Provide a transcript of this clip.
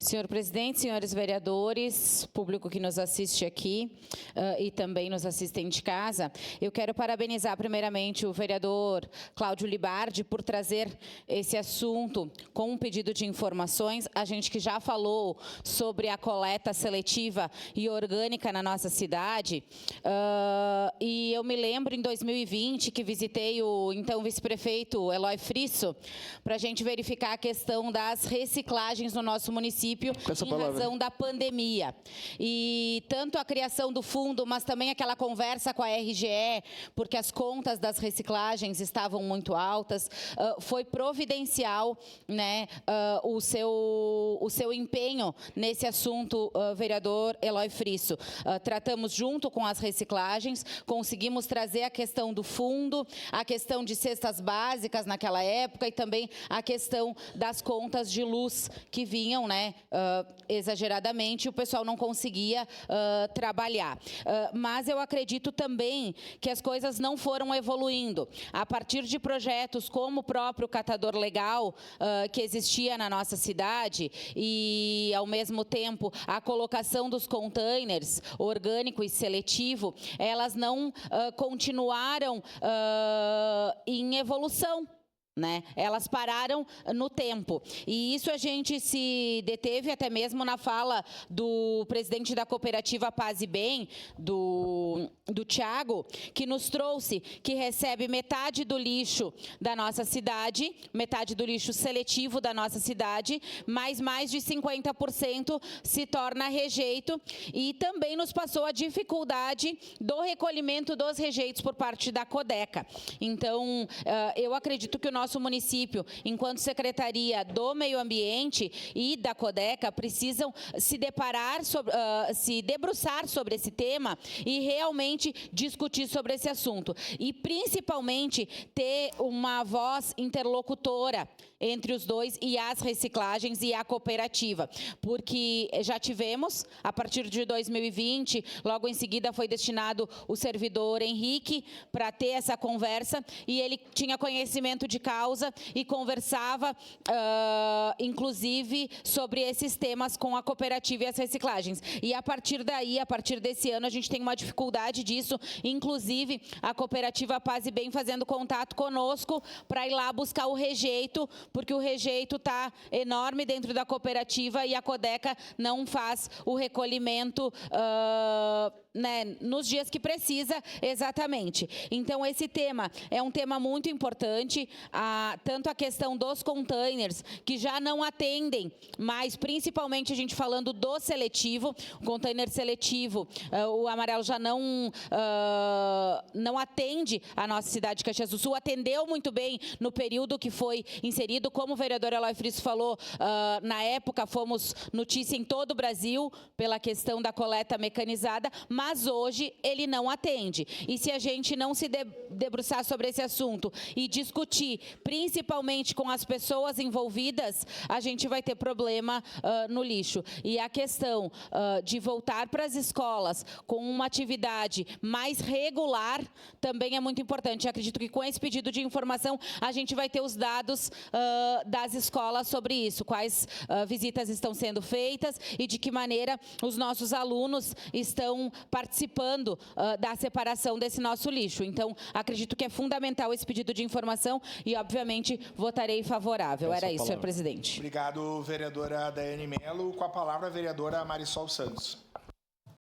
Senhor presidente, senhores vereadores, público que nos assiste aqui e também nos assistem de casa, eu quero parabenizar primeiramente o vereador Cláudio Libardi por trazer esse assunto com um pedido de informações. A gente que já falou sobre a coleta seletiva e orgânica na nossa cidade, e eu me lembro em 2020 que visitei o então vice-prefeito Eloy Frisso para a gente verificar a questão das reciclagens no nosso município em razão da pandemia. E tanto a criação do fundo, mas também aquela conversa com a RGE, porque as contas das reciclagens estavam muito altas, foi providencial, né, o seu empenho nesse assunto, vereador Eloy Frisso. Tratamos junto com as reciclagens, conseguimos trazer a questão do fundo, a questão de cestas básicas naquela época e também a questão das contas de luz que vinham, né, exageradamente, o pessoal não conseguia trabalhar. Mas eu acredito também que as coisas não foram evoluindo. A partir de projetos como o próprio catador legal que existia na nossa cidade e, ao mesmo tempo, a colocação dos containers orgânico e seletivo, elas não continuaram em evolução, né? Elas pararam no tempo. E isso a gente se deteve até mesmo na fala do presidente da cooperativa Paz e Bem, do Thiago, que nos trouxe que recebe metade do lixo da nossa cidade, metade do lixo seletivo da nossa cidade, mas mais de 50% se torna rejeito, e também nos passou a dificuldade do recolhimento dos rejeitos por parte da Codeca. Então, eu acredito que o nosso município, enquanto Secretaria do Meio Ambiente e da Codeca, precisam se debruçar sobre esse tema e realmente discutir sobre esse assunto. E, principalmente, ter uma voz interlocutora entre os dois e as reciclagens e a cooperativa. Porque já tivemos, a partir de 2020, logo em seguida foi destinado o servidor Henrique para ter essa conversa, e ele tinha conhecimento de causa e conversava, inclusive, sobre esses temas com a cooperativa e as reciclagens. E a partir daí, a partir desse ano, a gente tem uma dificuldade disso, inclusive a cooperativa Paz e Bem fazendo contato conosco para ir lá buscar o rejeito, porque o rejeito está enorme dentro da cooperativa e a Codeca não faz o recolhimento né, nos dias que precisa exatamente. Então, esse tema é um tema muito importante, tanto a questão dos containers, que já não atendem, mas principalmente a gente falando do seletivo, o container seletivo, o amarelo já não atende a nossa cidade de Caxias do Sul, atendeu muito bem no período que foi inserido, como o vereador Eloy Frisso falou, na época fomos notícia em todo o Brasil pela questão da coleta mecanizada, mas hoje ele não atende. E se a gente não se debruçar sobre esse assunto e discutir, principalmente com as pessoas envolvidas, a gente vai ter problema no lixo. E a questão de voltar para as escolas com uma atividade mais regular também é muito importante. Eu acredito que com esse pedido de informação a gente vai ter os dados das escolas sobre isso, quais visitas estão sendo feitas e de que maneira os nossos alunos estão participando da separação desse nosso lixo. Então, acredito que é fundamental esse pedido de informação e, obviamente, votarei favorável. Era isso, senhor presidente. Obrigado, vereadora Daiane Mello. Com a palavra, a vereadora Marisol Santos.